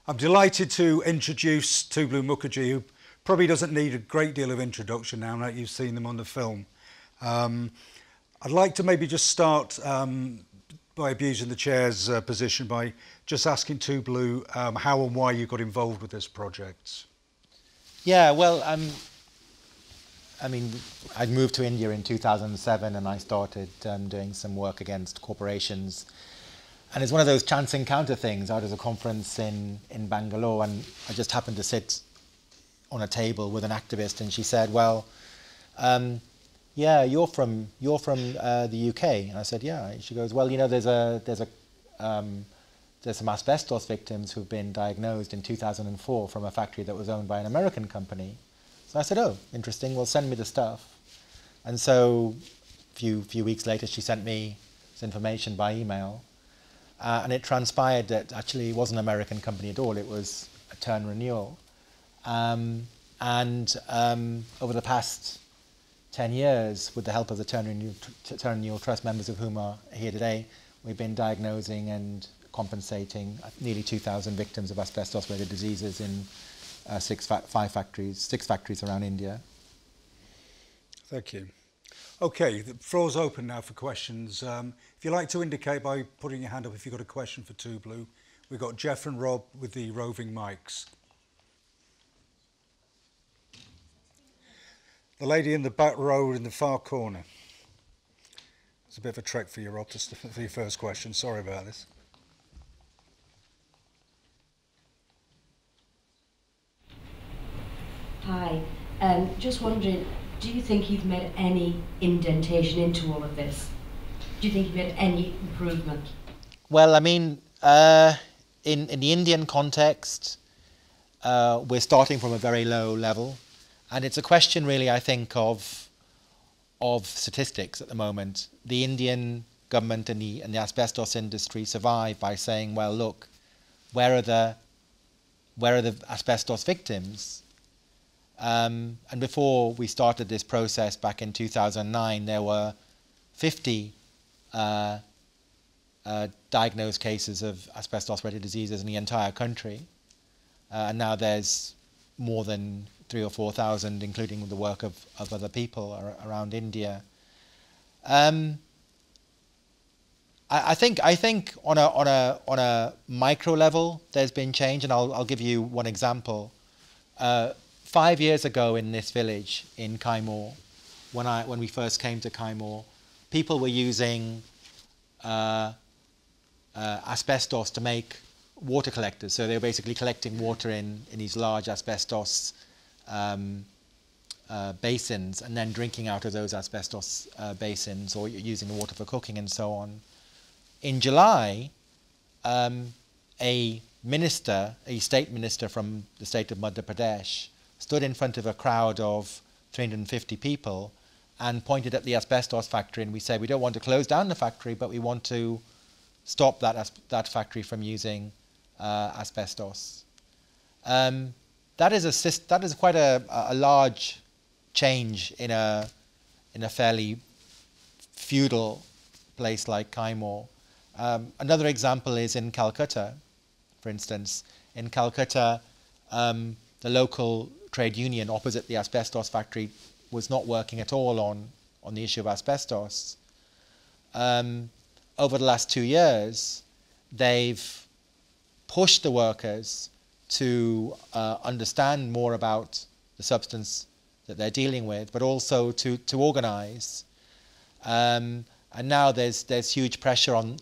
I'm delighted to introduce Tublu Mukherjee, who probably doesn't need a great deal of introduction now that you've seen them on the film. I'd like to maybe just start by abusing the chair's position by just asking Tublu how and why you got involved with this project. Yeah, well, I mean, I moved to India in 2007 and I started doing some work against corporations. And it's one of those chance encounter things. I was at a conference in Bangalore and I just happened to sit on a table with an activist and she said, well, yeah, you're from the UK. And I said, yeah. And she goes, well, you know, there's some asbestos victims who've been diagnosed in 2004 from a factory that was owned by an American company. So I said, oh, interesting, well, send me the stuff. And so a few weeks later, she sent me this information by email. And it transpired that actually it wasn't an American company at all, it was a Turn Renewal. Over the past 10 years, with the help of the Turn Renewal Trust, members of whom are here today, we've been diagnosing and compensating nearly 2,000 victims of asbestos-related diseases in six factories around India. Thank you. Okay, the floor's open now for questions. If you'd like to indicate by putting your hand up if you've got a question for Tublu. We've got Jeff and Rob with the roving mics. The lady in the back row in the far corner. It's a bit of a trek for you, Rob, for your first question. Sorry about this. Hi, just wondering, do you think you've made any indentation into all of this? Do you think you've made any improvement? Well, I mean, in the Indian context, we're starting from a very low level. And it's a question really, I think, of statistics at the moment. The Indian government and the asbestos industry survive by saying, well, look, where are the asbestos victims? And before we started this process back in 2009, there were 50 diagnosed cases of asbestos-related diseases in the entire country. And now there's more than 3,000 or 4,000, including the work of other people around India. I think on a micro level, there's been change, and I'll give you one example. 5 years ago in this village in Kaimur, when we first came to Kaimur, people were using asbestos to make water collectors. So they were basically collecting water in these large asbestos basins and then drinking out of those asbestos basins or using the water for cooking and so on. In July, a state minister from the state of Madhya Pradesh stood in front of a crowd of 350 people and pointed at the asbestos factory, and we said, we don't want to close down the factory, but we want to stop that factory from using asbestos. That is quite a large change in a fairly feudal place like Kaimur. Another example is in Calcutta, for instance. In Calcutta, the local trade union opposite the asbestos factory was not working at all on the issue of asbestos. Over the last 2 years, they've pushed the workers to understand more about the substance that they're dealing with, but also to organize. And now there's huge pressure on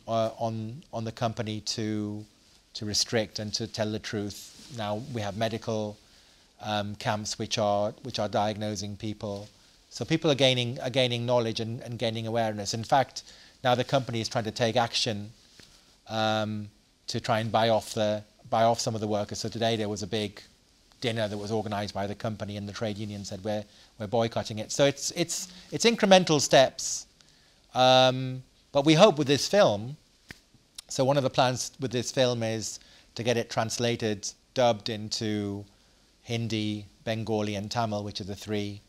the company to restrict and to tell the truth. Now we have medical camps which are diagnosing people. So people are gaining knowledge and gaining awareness. In fact, now the company is trying to take action to try and buy off some of the workers. So today there was a big dinner that was organized by the company, and the trade union said we're boycotting it. So it's incremental steps. But we hope with this film, so one of the plans with this film is to get it translated, dubbed into Hindi, Bengali and Tamil, which are the three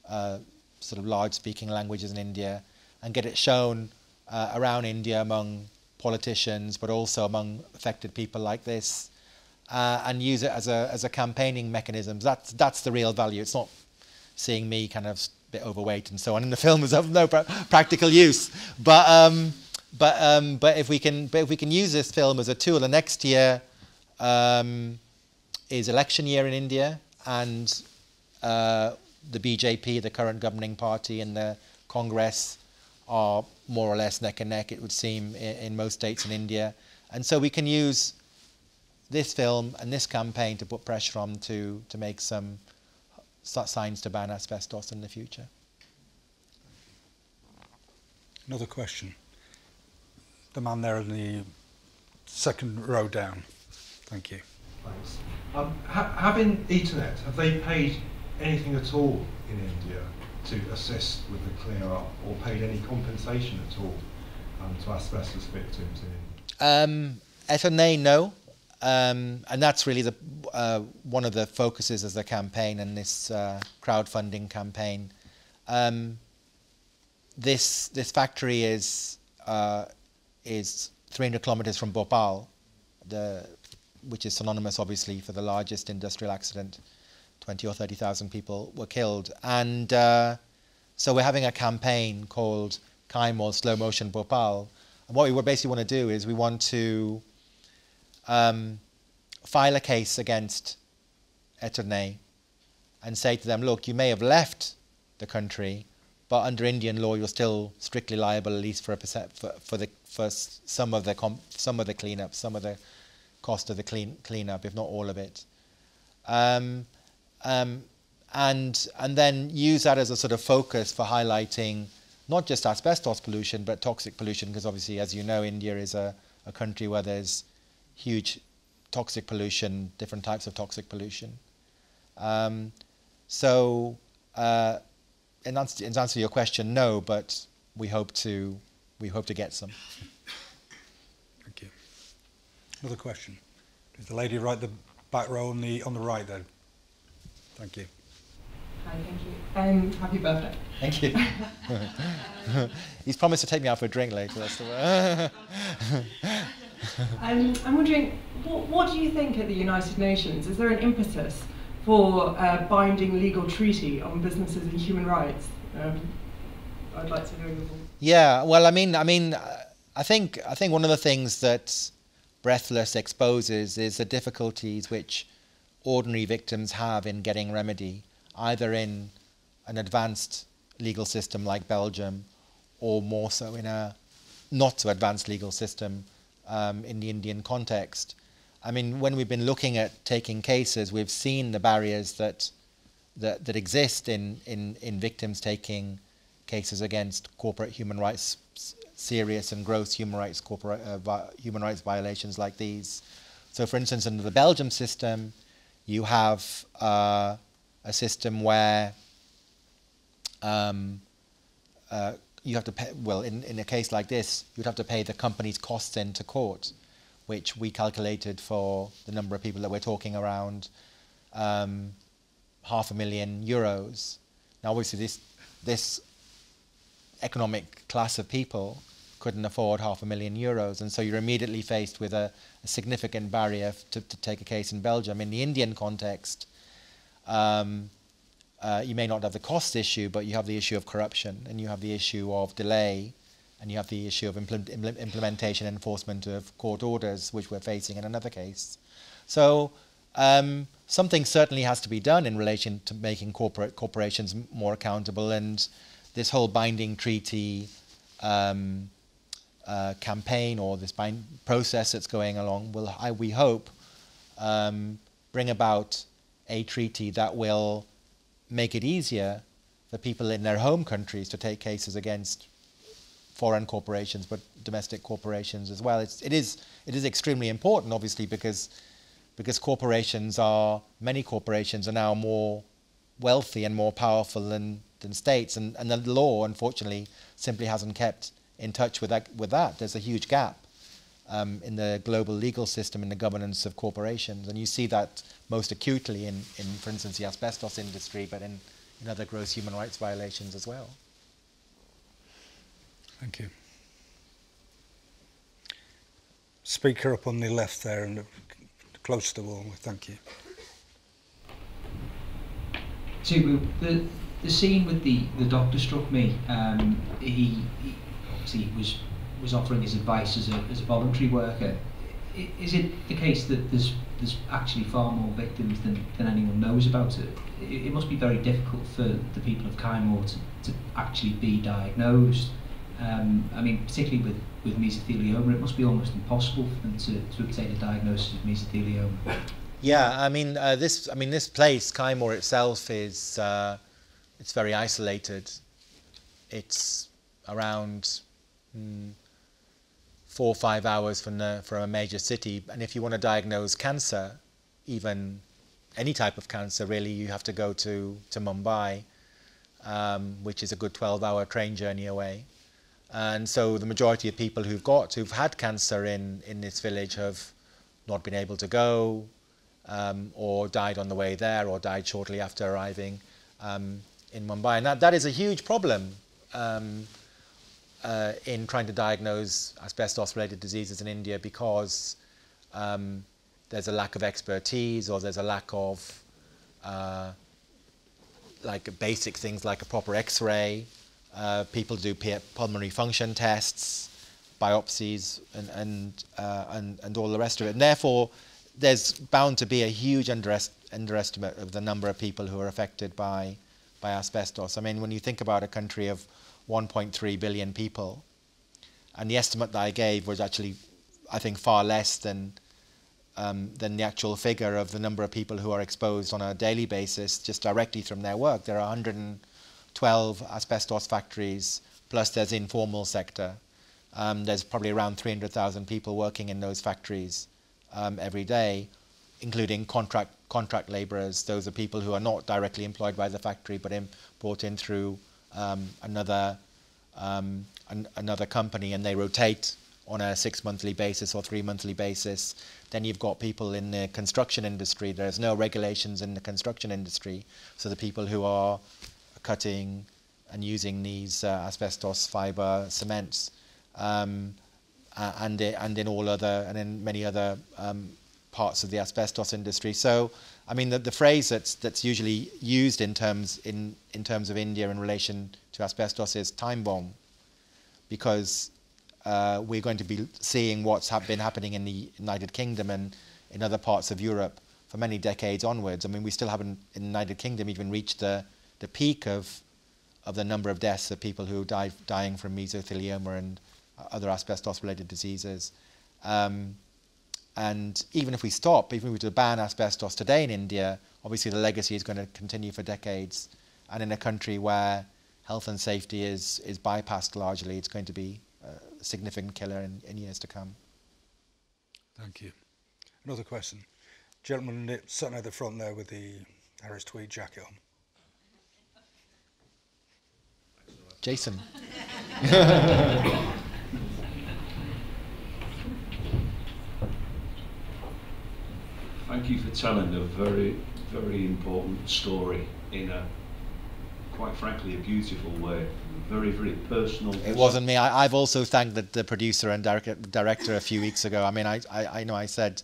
sort of large speaking languages in India, and get it shown around India among politicians, but also among affected people like this, and use it as a campaigning mechanism. That's the real value. It's not seeing me kind of a bit overweight and so on in the film is of no practical use. But if we can use this film as a tool, and next year is election year in India, and the BJP, the current governing party, and the Congress are more or less neck and neck, it would seem, in most states in India. And so we can use this film and this campaign to put pressure on to make some signs to ban asbestos in the future. Another question. The man there in the second row down. Thank you. Thanks. Having Ethernet, have they paid anything at all in India to assist with the clear up, or paid any compensation at all to asbestos victims in India? Ethernet, no. And that's really one of the focuses of the campaign and this crowdfunding campaign. This factory is 300 kilometers from Bhopal, which is synonymous, obviously, for the largest industrial accident. 20 or 30,000 people were killed. And so we're having a campaign called Kaim or Slow Motion Bhopal. And what we basically want to do is we want to file a case against Eternay and say to them, look, you may have left the country, but under Indian law, you're still strictly liable, at least for some of the cleanup, some of the cost of the cleanup, if not all of it. And then use that as a sort of focus for highlighting not just asbestos pollution, but toxic pollution, because obviously, as you know, India is a country where there's huge toxic pollution, different types of toxic pollution. So in answer to your question, no, but we hope to get some. Thank you. Another question. Is the lady right the back row on the right there? Thank you. Hi, thank you. Happy birthday. Thank you. He's promised to take me out for a drink later. That's the I'm wondering, what do you think at the United Nations? Is there an impetus for a binding legal treaty on businesses and human rights? I'd like to know your thoughts. Yeah, well, I mean, I think one of the things that Breathless exposes is the difficulties which ordinary victims have in getting remedy, either in an advanced legal system like Belgium, or more so in a not so advanced legal system in the Indian context. I mean, when we've been looking at taking cases, we've seen the barriers that exist in victims taking cases against corporate human rights, serious and gross human rights violations like these. So, for instance, under the Belgium system, you have a system where you have to pay, well, in a case like this, you'd have to pay the company's costs into court, which we calculated for the number of people that we're talking around, €500,000. Now, obviously, this economic class of people couldn't afford €500,000, and so you're immediately faced with a significant barrier to take a case in Belgium. In the Indian context, you may not have the cost issue, but you have the issue of corruption, and you have the issue of delay, and you have the issue of implementation and enforcement of court orders, which we're facing in another case. So something certainly has to be done in relation to making corporations more accountable, and this whole binding treaty campaign, or this process that's going along, will, we hope, bring about a treaty that will make it easier for people in their home countries to take cases against foreign corporations, but domestic corporations as well. It is extremely important, obviously, because many corporations are now more wealthy and more powerful than states, and the law, unfortunately, simply hasn't kept in touch with that. There's a huge gap in the global legal system in the governance of corporations, and you see that most acutely in for instance, the asbestos industry, but in other gross human rights violations as well. Thank you. Speaker up on the left there, and close to the wall. Thank you. The scene with the doctor struck me. He obviously was offering his advice as a voluntary worker. Is it the case that there's actually far more victims than anyone knows about it? It must be very difficult for the people of Kaimor to actually be diagnosed. I mean, particularly with mesothelioma, it must be almost impossible for them to obtain a diagnosis of mesothelioma. Yeah, I mean, this place, Kaimor itself, is it's very isolated. It's around 4 or 5 hours from a major city, and if you want to diagnose cancer, even any type of cancer, really, you have to go to Mumbai, which is a good 12-hour train journey away. And so the majority of people who've had cancer in this village have not been able to go, or died on the way there, or died shortly after arriving in Mumbai. And that is a huge problem in trying to diagnose asbestos-related diseases in India, because there's a lack of expertise, or there's a lack of like basic things like a proper X-ray. People do pulmonary function tests, biopsies, and all the rest of it. And therefore, there's bound to be a huge underestimate of the number of people who are affected by asbestos. I mean, when you think about a country of 1.3 billion people, and the estimate that I gave was actually, I think, far less than the actual figure of the number of people who are exposed on a daily basis just directly from their work. There are 112 asbestos factories, plus there's the informal sector. There's probably around 300,000 people working in those factories every day, including contract labourers. Those are people who are not directly employed by the factory, but brought in through another company, and they rotate on a 6-monthly basis or 3-monthly basis. Then you've got people in the construction industry. There's no regulations in the construction industry, so the people who are cutting and using these asbestos fibre cements, and in many other parts of the asbestos industry. So, I mean, the phrase that's usually used in terms of India in relation to asbestos is time bomb, because we're going to be seeing what's been happening in the United Kingdom and in other parts of Europe for many decades onwards. I mean, we still haven't in the United Kingdom even reached the peak of the number of deaths of people who dying from mesothelioma and other asbestos-related diseases. And even if we were to ban asbestos today in India, obviously the legacy is going to continue for decades. And in a country where health and safety is bypassed largely, it's going to be a significant killer in years to come. Thank you. Another question. Gentleman sitting at the front there with the Harris tweed jacket on. Jason. Thank you for telling a very, very important story in a, quite frankly, a beautiful way. Very, very personal. It wasn't me. I've also thanked the producer and director a few weeks ago. I mean, I know I said,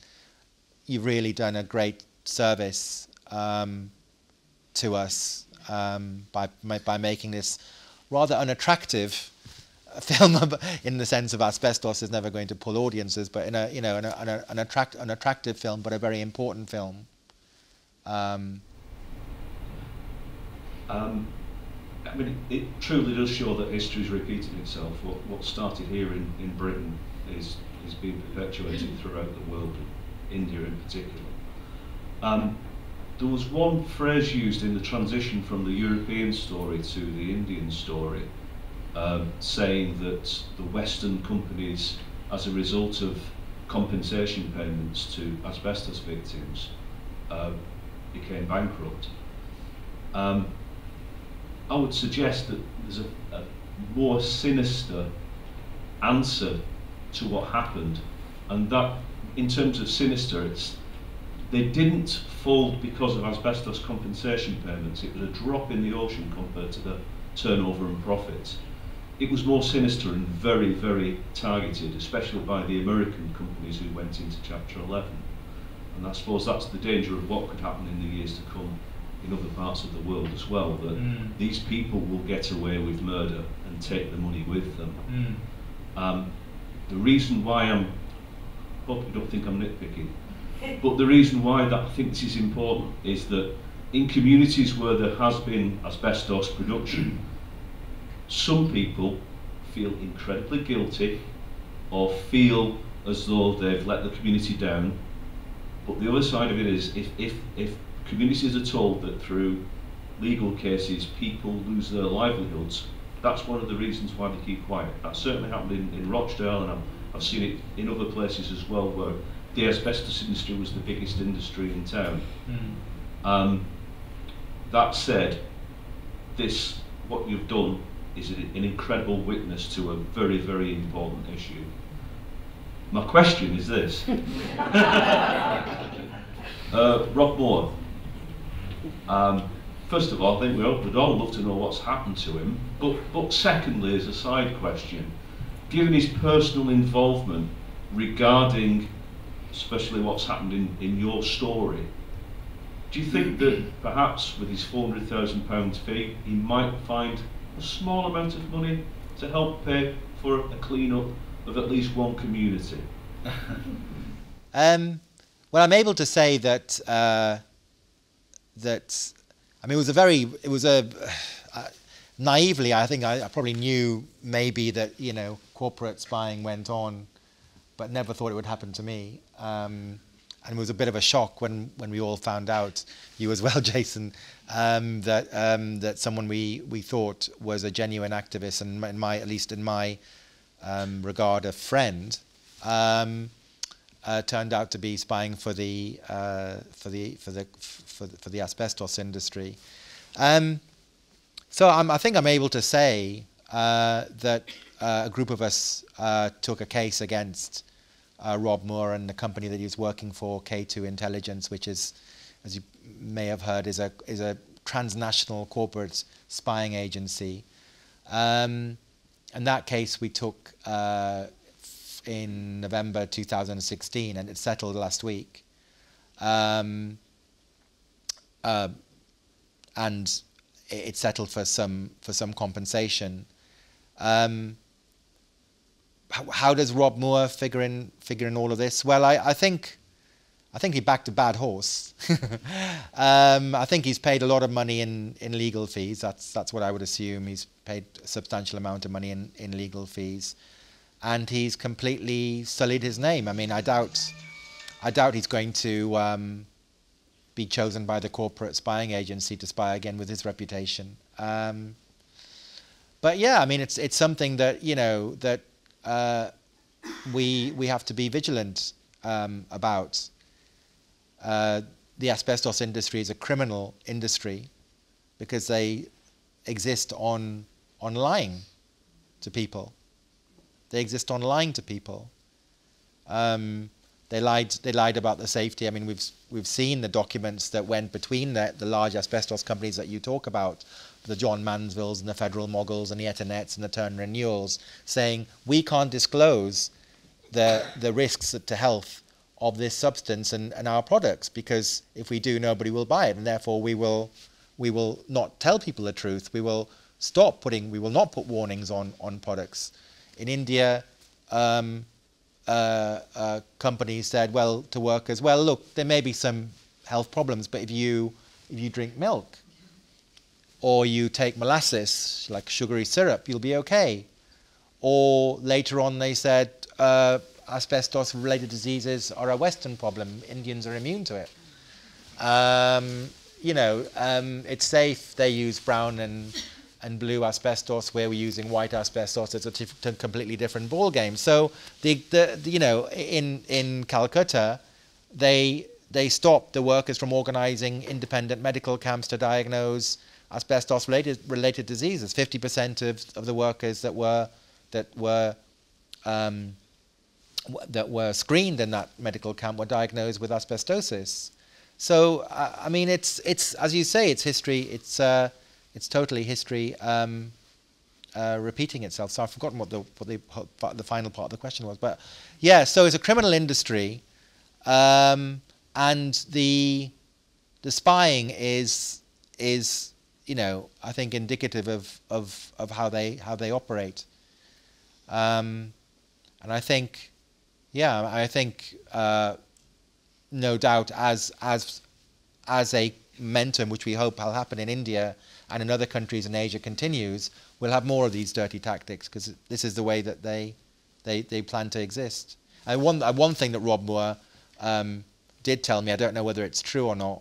you've really done a great service to us by making this rather unattractive film in the sense of asbestos is never going to pull audiences, but in an attractive film, but a very important film. I mean, it truly does show that history is repeating itself. What started here in Britain is being perpetuated throughout the world, India in particular. There was one phrase used in the transition from the European story to the Indian story, saying that the Western companies, as a result of compensation payments to asbestos victims, became bankrupt. I would suggest that there's a more sinister answer to what happened, and that, in terms of sinister, they didn't fold because of asbestos compensation payments. It was a drop in the ocean compared to the turnover and profits. It was more sinister and very, very targeted, especially by the American companies who went into Chapter 11. And I suppose that's the danger of what could happen in the years to come in other parts of the world as well, that these people will get away with murder and take the money with them. The reason why hope you don't think I'm nitpicking, but the reason why that I think this is important is that in communities where there has been asbestos production, some people feel incredibly guilty or feel as though they've let the community down. But the other side of it is if communities are told that through legal cases people lose their livelihoods, that's one of the reasons why they keep quiet. That certainly happened in Rochdale, and I've seen it in other places as well, where the asbestos industry was the biggest industry in town. That said, what you've done is an incredible witness to a very, very important issue. My question is this. Rob Moore. First of all, I think we'd all love to know what's happened to him, but secondly, as a side question, given his personal involvement regarding especially what's happened in your story, do you think that perhaps with his £400,000 fee, he might find a small amount of money to help pay for a clean-up of at least one community? Well, I'm able to say that I mean, it was a naively, I think I probably knew maybe that, you know, corporate spying went on, but never thought it would happen to me. And it was a bit of a shock when we all found out, you as well, Jason, that someone we thought was a genuine activist, and at least in my regard, a friend, turned out to be spying for the asbestos industry. So I think I'm able to say that a group of us took a case against Rob Moore and the company that he was working for, K2 Intelligence, which is, as you may have heard, is a transnational corporate spying agency. And that case we took in November 2016, and it settled last week. And it settled for some compensation. How does Rob Moore figure in all of this? Well, I think he backed a bad horse. I think he's paid a lot of money in legal fees. That's what I would assume. He's paid a substantial amount of money in legal fees, and he's completely sullied his name. I mean, I doubt he's going to be chosen by the corporate spying agency to spy again with his reputation. But yeah, I mean, it's something that, you know, that we have to be vigilant about. The asbestos industry is a criminal industry because they exist on lying to people. They exist on lying to people. They lied about the safety. I mean, we've seen the documents that went between the large asbestos companies that you talk about, the John Mansvilles and the Federal Moguls and the Etonets and the Turner and Newells, saying we can't disclose the risks to health of this substance and our products, because if we do, nobody will buy it, and therefore we will not tell people the truth. We will not put warnings on products. In India, companies said, well, to workers, well, look, there may be some health problems, but if you drink milk or you take molasses, like sugary syrup, you'll be okay. Or later on they said, asbestos-related diseases are a Western problem. Indians are immune to it. You know, it's safe. They use brown and blue asbestos, where we're using white asbestos. It's a completely different ball game. So you know, in Calcutta, they stopped the workers from organising independent medical camps to diagnose asbestos-related diseases. 50% of the workers that were screened in that medical camp were diagnosed with asbestosis. So I mean, it's as you say, it's history. It's totally history repeating itself. So I've forgotten what the final part of the question was. But yeah, so it's a criminal industry, and the spying is you know, I think indicative of how they operate, and I think, yeah, I think no doubt as a momentum which we hope will happen in India and in other countries in Asia continues, we'll have more of these dirty tactics, because this is the way that they plan to exist. And one thing that Rob Moore did tell me, I don't know whether it's true or not,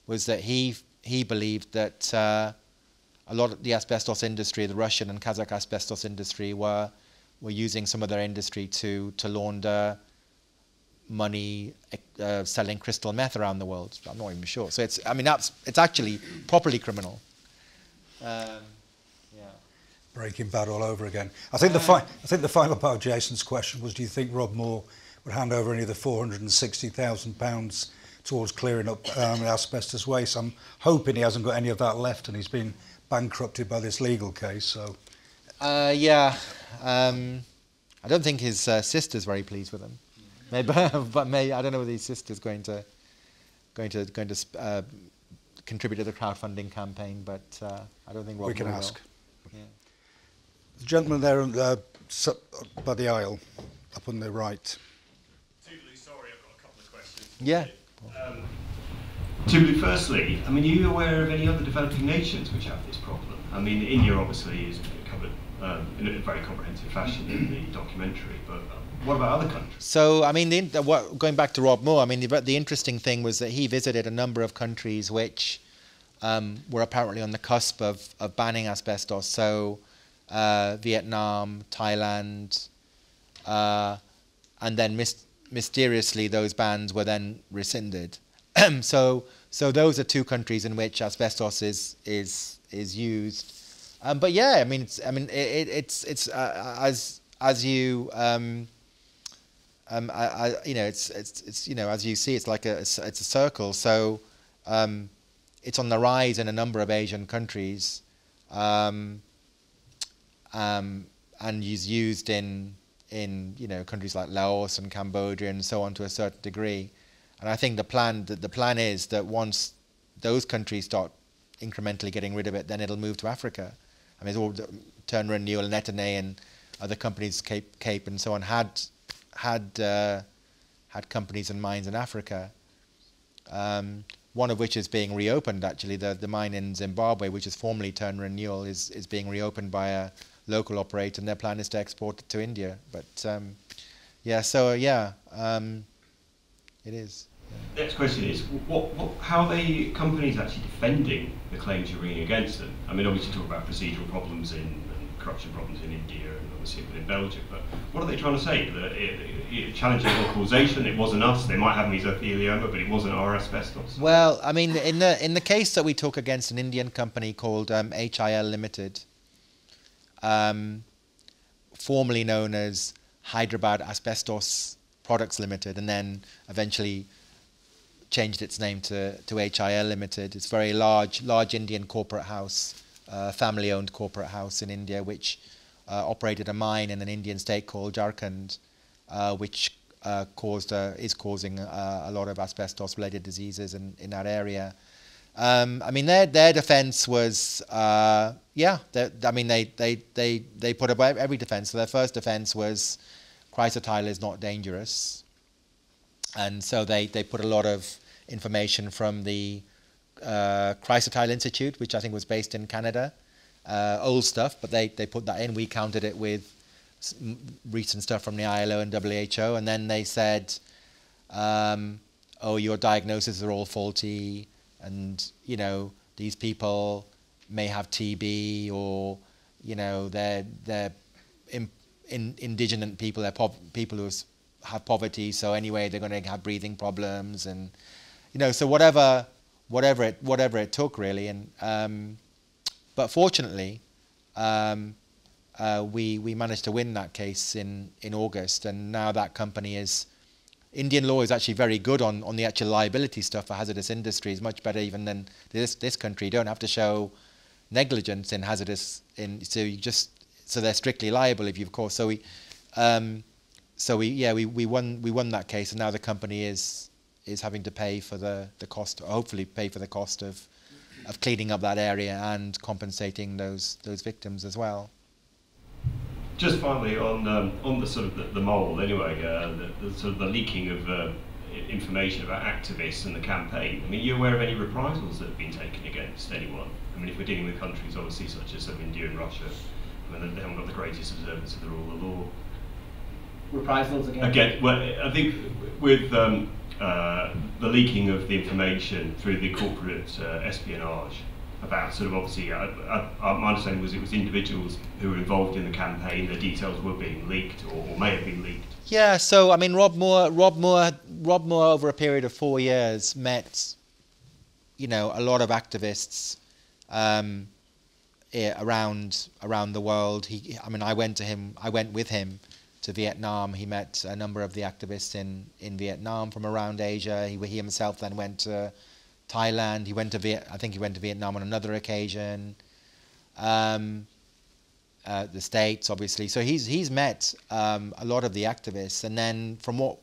was that he believed that a lot of the asbestos industry, the Russian and Kazakh asbestos industry, were using some of their industry to launder money selling crystal meth around the world. I'm not even sure. So it's actually properly criminal. Yeah. Breaking Bad all over again. I think the final part of Jason's question was, do you think Rob Moore would hand over any of the £460,000 towards clearing up asbestos waste? I'm hoping he hasn't got any of that left, and he's been bankrupted by this legal case. So. Yeah. I don't think his sister's very pleased with him. Maybe, but I don't know whether his sister's going to contribute to the crowdfunding campaign. But I don't think Rob we can will. ask. Yeah. The gentleman there by the aisle, up on the right. Tubular, sorry, I've got a couple of questions. Yeah. Tubular, firstly, I mean, are you aware of any other developing nations which have this problem? I mean, India obviously is covered in a very comprehensive fashion in the documentary, but what about other countries? So, I mean, going back to Rob Moore, I mean, the interesting thing was that he visited a number of countries which were apparently on the cusp of banning asbestos. So, Vietnam, Thailand, and then mysteriously those bans were then rescinded. So those are two countries in which asbestos is used. But yeah, I mean, it's as you you know, it's you know, as you see, it's like it's a circle. So it's on the rise in a number of Asian countries, and is used in you know, countries like Laos and Cambodia and so on to a certain degree. And I think the plan is that once those countries start incrementally getting rid of it, then it'll move to Africa. I mean, it's all Turner & Newell, Netaneh, and other companies, Cape and so on, had companies and mines in Africa. One of which is being reopened, actually. The mine in Zimbabwe, which is formerly Turner & Newell, is being reopened by a local operator, and their plan is to export it to India. But yeah, so yeah, it is. Yeah. Next question is, how are the companies actually defending the claims you're bringing against them? I mean, obviously you talk about procedural problems and corruption problems in India and obviously in Belgium, but what are they trying to say? That challenging our causation, it wasn't us, they might have mesothelioma, but it wasn't our asbestos? Well, I mean, in the case that we took against an Indian company called HIL Limited, formerly known as Hyderabad Asbestos Products Limited, and then eventually changed its name to HIL Limited. It's a very large Indian corporate house, family-owned corporate house in India, which operated a mine in an Indian state called Jharkhand, which is causing a lot of asbestos-related diseases in that area. I mean, their defence was, yeah. I mean, they put up every defence. So their first defence was chrysotile is not dangerous, and so they put a lot of information from the Chrysotile Institute, which I think was based in Canada, old stuff, but they put that in. We countered it with recent stuff from the ILO and WHO, and then they said, oh, your diagnoses are all faulty, and you know, these people may have TB, or you know, they're indigent people, they're people who have poverty, so anyway they're going to have breathing problems, and you know, so whatever it took, really. And but fortunately, we managed to win that case in August, and now that company is. Indian law is actually very good on the actual liability stuff for hazardous industries, much better even than this country. You don't have to show negligence in hazardous, so they're strictly liable if you, of course. So we won that case, and now the company is is having to pay for the cost, hopefully pay for the cost of cleaning up that area and compensating those victims as well. Just finally on the sort of the mold anyway, the sort of the leaking of information about activists and the campaign. I mean, are you aware of any reprisals that have been taken against anyone? I mean, if we're dealing with countries obviously such as India and Russia, I mean, they haven't got the greatest observance of the rule of law. Reprisals again? Again, well, I think with the leaking of the information through the corporate espionage about sort of obviously, my understanding was it was individuals who were involved in the campaign, their details were being leaked or may have been leaked. Yeah, so I mean, Rob Moore over a period of 4 years met, a lot of activists around the world. I went with him to Vietnam. He met a number of the activists in Vietnam from around Asia. He himself then went to Thailand. I think he went to Vietnam on another occasion. The States, obviously. So he's met a lot of the activists, and then from what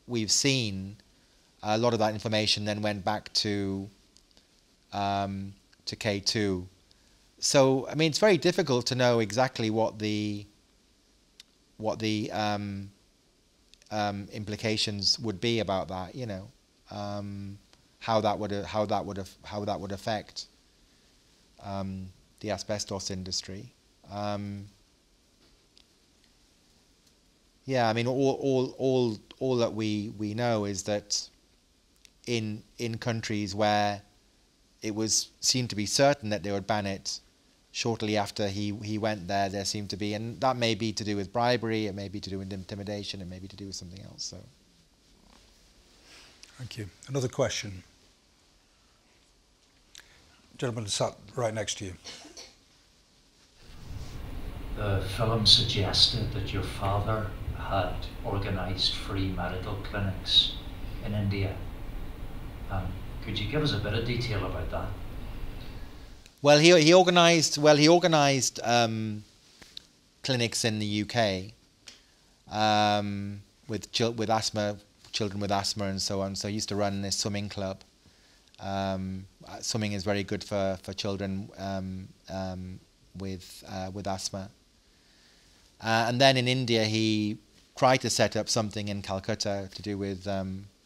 we've seen, a lot of that information then went back to K2. So I mean, it's very difficult to know exactly what the implications would be about that. How that would affect the asbestos industry. Yeah, I mean, all that we know is that in countries where it seemed to be certain that they would ban it, shortly after he went there seemed to be, and that may be to do with bribery, it may be to do with intimidation, it may be to do with something else. So, thank you. Another question. Gentleman sat right next to you. The film suggested that your father had organised free medical clinics in India. Could you give us a bit of detail about that? Well, he organised clinics in the UK with children with asthma and so on. So he used to run this swimming club. Swimming is very good for children with asthma. And then in India, he tried to set up something in Calcutta to do with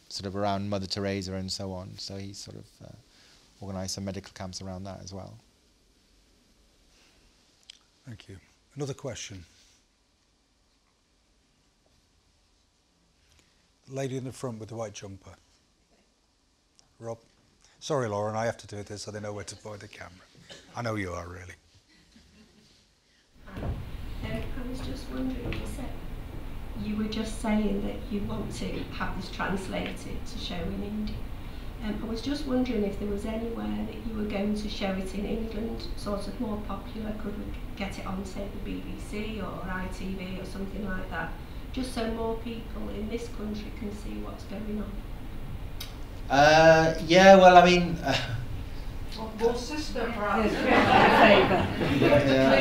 sort of around Mother Teresa and so on. So he sort of organised some medical camps around that as well. Thank you. Another question. The lady in the front with the white jumper. Rob. Sorry, Lauren, I have to do this so they know where to point the camera. I know you are, really. I was just wondering, you were just saying that you want to have this translated to show in India. I was just wondering if there was anywhere that you were going to show it in England, sort of more popular. Could we get it on, say, the BBC or ITV or something like that, just so more people in this country can see what's going on? Yeah, well, I mean... Well, sister, perhaps. Clean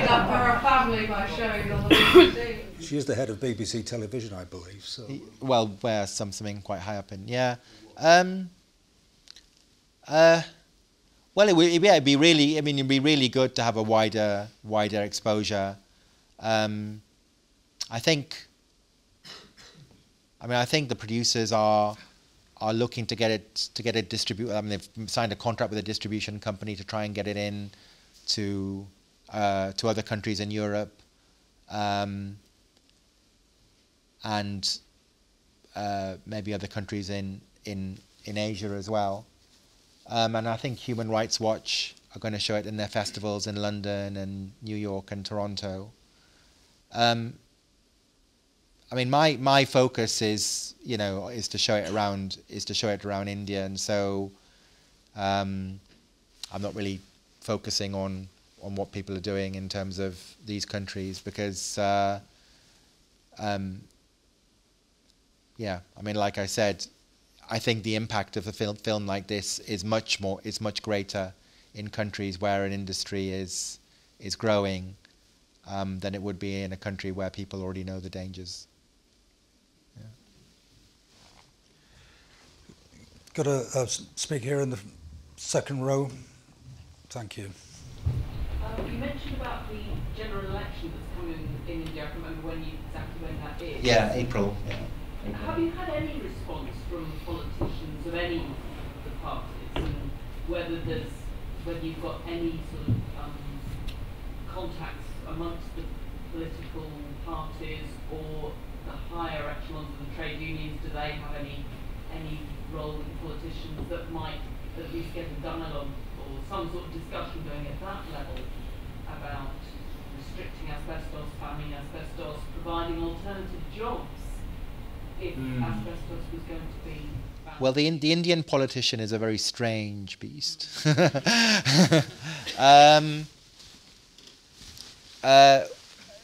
up her family by showing on the BBC. She is the head of BBC Television, I believe. So. Well, where something quite high up in, yeah. Well, it'd be really. I mean, it'd be really good to have a wider exposure. I think the producers are looking to get it distributed. I mean, they've signed a contract with a distribution company to try and get it in to other countries in Europe, and maybe other countries in Asia as well. And I think Human Rights Watch are going to show it in their festivals in London and New York and Toronto. I mean, my focus is to show it around India, and so I'm not really focusing on what people are doing in terms of these countries because yeah, I mean, like I said, I think the impact of a film like this is much greater in countries where an industry is growing than it would be in a country where people already know the dangers. Yeah. got a speaker here in the second row. Thank you. You mentioned about the general election that's coming in India. I can't remember exactly when that is. Yeah, April. Yeah. Have you had any response from politicians of any of the parties, and whether you've got any sort of contacts amongst the political parties or the higher echelons of the trade unions? Do they have any role in politicians that might at least get a dialogue or some sort of discussion going at that level about restricting asbestos, banning asbestos, providing alternative jobs if asbestos was going to be banned? Well, the Indian politician is a very strange beast.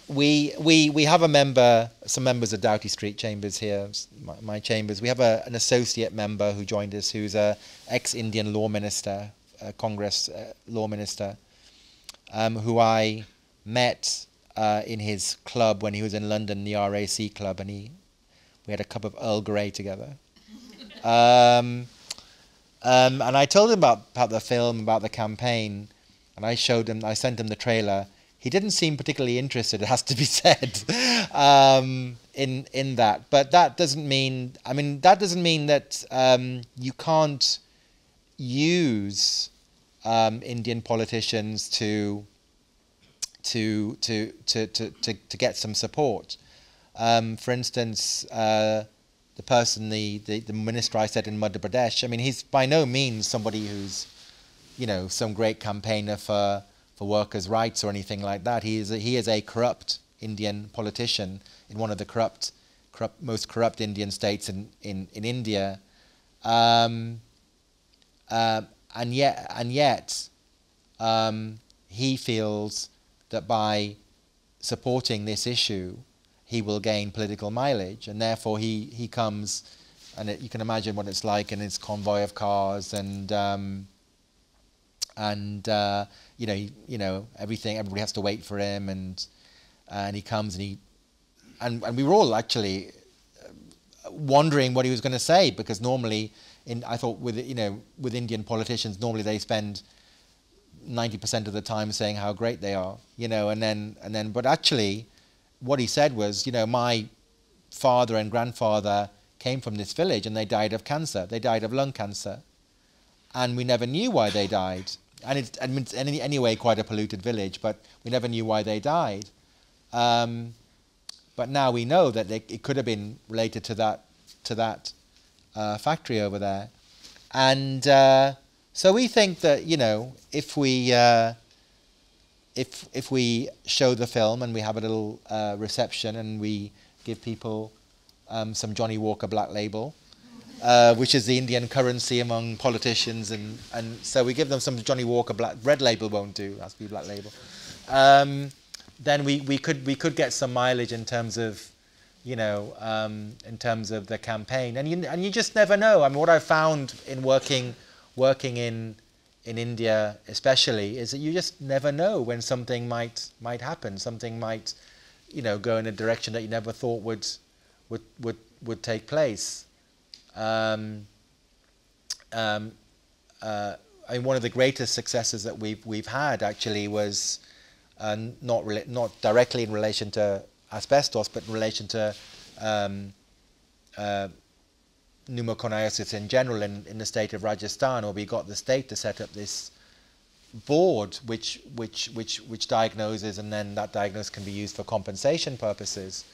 We have some members of Doughty Street Chambers here, my chambers. We have an associate member who joined us, who's a ex-Indian law minister, Congress law minister, who I met in his club when he was in London, the RAC club, and we had a cup of Earl Grey together. And I told him about the film, about the campaign, and I sent him the trailer. He didn't seem particularly interested, it has to be said, in that. But that doesn't mean, that you can't use Indian politicians to get some support. For instance, the minister I said in Madhya Pradesh, he's by no means somebody who's, some great campaigner for workers' rights or anything like that. He is a corrupt Indian politician in one of the most corrupt Indian states in India, and yet he feels that by supporting this issue, he will gain political mileage, and therefore he comes, and you can imagine what it's like in his convoy of cars and everybody has to wait for him, and he comes and we were all actually wondering what he was going to say, because normally I thought with Indian politicians, normally they spend 90% of the time saying how great they are, but actually what he said was, my father and grandfather came from this village and they died of cancer. They died of lung cancer, and we never knew why they died. And it's anyway quite a polluted village, but we never knew why they died. But now we know that it could have been related to that factory over there. And so we think that if we show the film and we have a little reception and we give people some Johnny Walker Black Label, which is the Indian currency among politicians, and so we give them some Johnny Walker Red Label won't do, it has to be Black Label. Then we could get some mileage in terms of the campaign, and you just never know. What I've found in working in India especially is that you just never know when something might happen. Something might go in a direction that you never thought would take place. One of the greatest successes that we've had actually was not directly in relation to asbestos, but in relation to pneumoconiosis in general in the state of Rajasthan, where we got the state to set up this board which diagnoses, and then that diagnosis can be used for compensation purposes,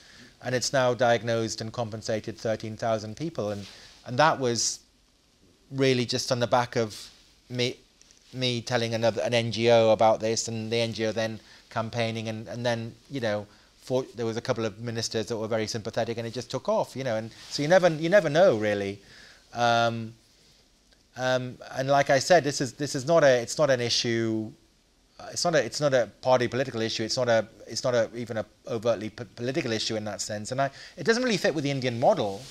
and it's now diagnosed and compensated 13,000 people, and that was really just on the back of me telling an NGO about this, and the NGO then campaigning, and then there was a couple of ministers that were very sympathetic, and it just took off, and so you never know really, and like I said, this is not an issue. It's not a party political issue. It's not even a overtly political issue in that sense, and it doesn't really fit with the Indian model,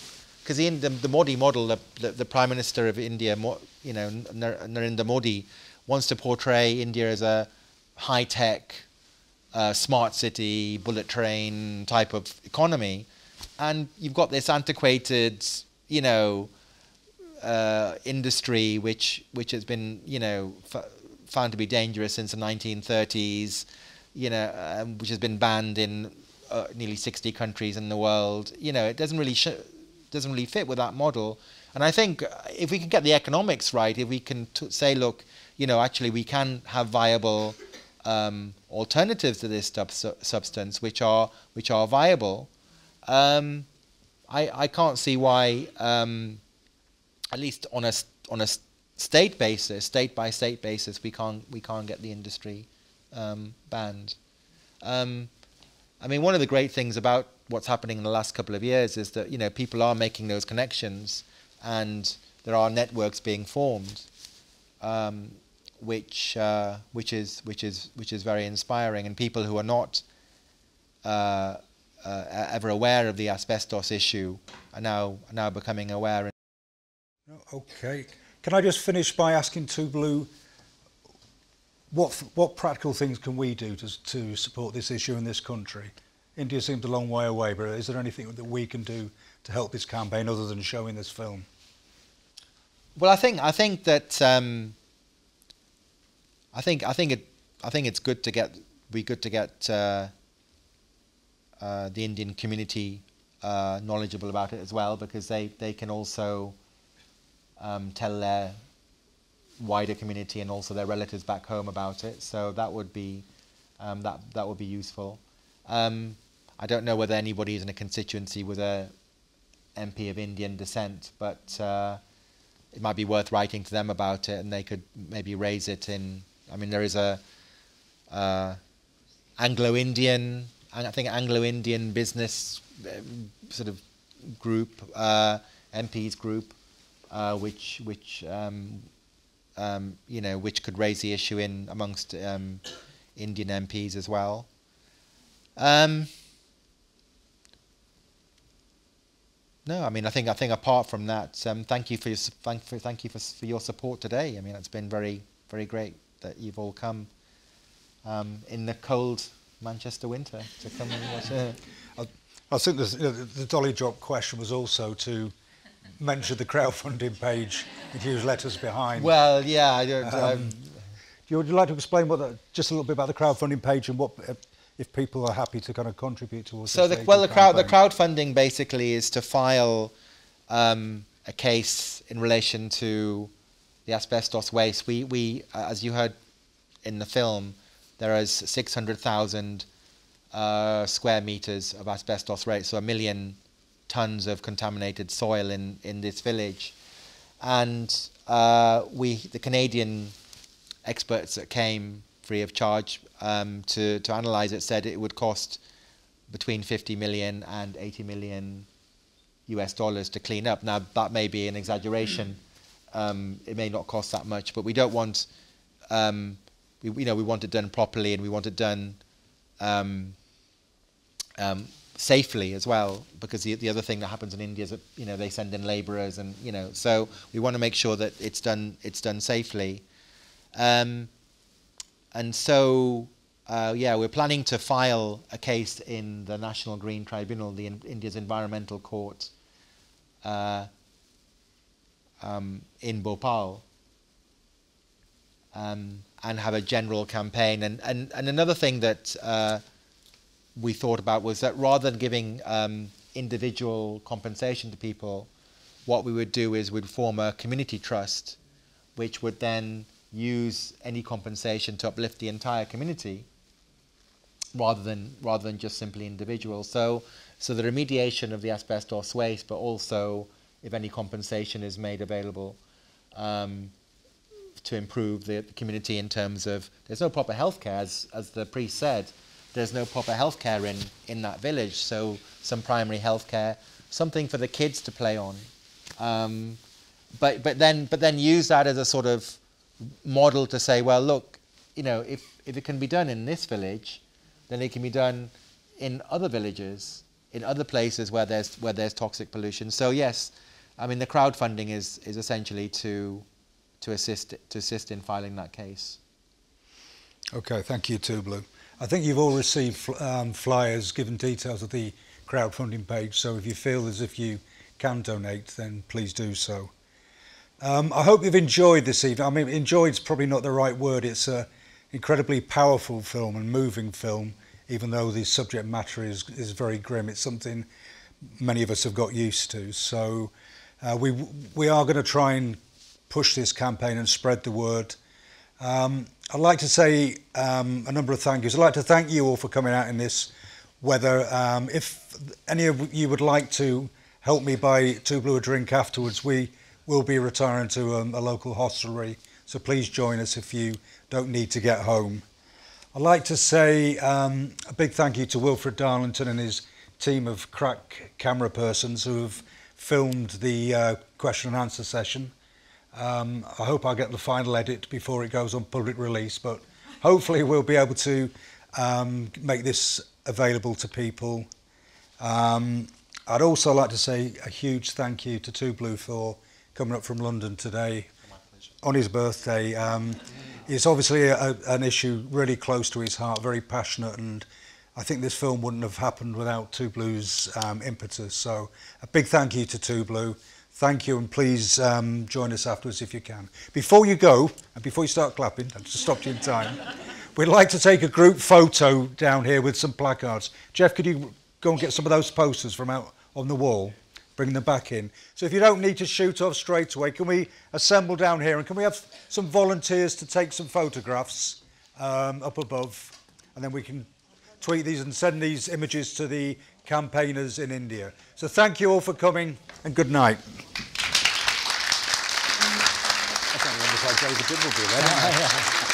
because the Modi model, the Prime Minister of India, Narendra Modi, wants to portray India as a high-tech, smart city, bullet train type of economy, and you've got this antiquated, industry which has been, you know, found to be dangerous since the 1930s, you know, which has been banned in nearly 60 countries in the world. You know, it doesn't really fit with that model. And I think if we can get the economics right, if we can say, look, you know, actually we can have viable alternatives to this substance, which are viable. I can't see why, at least on a state by state basis, we can't get the industry banned. I mean, one of the great things about what's happening in the last couple of years is that, you know, people are making those connections, and there are networks being formed, which is very inspiring, and people who are not ever aware of the asbestos issue are now becoming aware. Okay, can I just finish by asking Two Blue, what practical things can we do to support this issue in this country? India seems a long way away, but is there anything that we can do to help this campaign other than showing this film? Well, I think that I think it's good to get the Indian community knowledgeable about it as well, because they can also tell their wider community and also their relatives back home about it. So that would be useful. I don't know whether anybody is in a constituency with a MP of Indian descent, but it might be worth writing to them about it, and they could maybe raise it in. I mean, there is a Anglo-Indian business sort of group, MPs group, which you know, which could raise the issue in amongst Indian MPs as well. No, I mean, I think apart from that, thank you for your support today. I mean, it's been very, very great that you've all come in the cold Manchester winter to come and watch it. I think the dolly drop question was also to mention the crowdfunding page that you've left us behind. Well, yeah. Would you like to explain just a little bit about the crowdfunding page and what, if people are happy to kind of contribute towards so this? the crowdfunding basically is to file a case in relation to the asbestos waste. We as you heard in the film, there is 600,000 square meters of asbestos waste, so 1 million tons of contaminated soil in this village. And the Canadian experts that came free of charge to analyse it said it would cost between 50 million and 80 million US dollars to clean up. Now, that may be an exaggeration. It may not cost that much, but we don't want, we want it done properly, and we want it done safely as well, because the other thing that happens in India is that, you know, they send in labourers, and, you know, so we want to make sure that it's done safely. And so, we're planning to file a case in the National Green Tribunal, India's environmental court, in Bhopal, and have a general campaign. And another thing that we thought about was that rather than giving individual compensation to people, what we would do is we'd form a community trust, which would then use any compensation to uplift the entire community, rather than just simply individuals. So the remediation of the asbestos waste, but also if any compensation is made available to improve the community in terms of, there's no proper healthcare, as the priest said. There's no proper healthcare in that village. So some primary healthcare, something for the kids to play on, but then use that as a sort of model to say, well, look, you know, if it can be done in this village, then it can be done in other villages, in other places where there's toxic pollution. So yes, I mean, the crowdfunding is essentially to assist in filing that case. Okay, thank you, Two Blue. I think you've all received flyers giving details of the crowdfunding page, so if you feel as if you can donate, then please do so. I hope you've enjoyed this evening. I mean, enjoyed's probably not the right word. It's an incredibly powerful film and moving film, even though the subject matter is very grim. It's something many of us have got used to. So we are going to try and push this campaign and spread the word. I'd like to say a number of thank yous. I'd like to thank you all for coming out in this weather. If any of you would like to help me buy Two Blue a drink afterwards, we will be retiring to a local hostelry, so please join us if you don't need to get home. I'd like to say a big thank you to Wilfred Darlington and his team of crack camera persons who have filmed the question and answer session. I hope I'll get the final edit before it goes on public release, but hopefully we'll be able to make this available to people. I'd also like to say a huge thank you to Two Blue for coming up from London today on his birthday. It's obviously an issue really close to his heart, very passionate, and I think this film wouldn't have happened without Two Blue's impetus. So a big thank you to Two Blue. Thank you, and please join us afterwards if you can. Before you go, and before you start clapping, I've just stopped you in time, we'd like to take a group photo down here with some placards. Jeff, could you go and get some of those posters from out on the wall? Bring them back in. So if you don't need to shoot off straight away, can we assemble down here, and can we have some volunteers to take some photographs up above, and then we can tweet these and send these images to the campaigners in India. So thank you all for coming, and good night. I can't remember if I gave a good review then.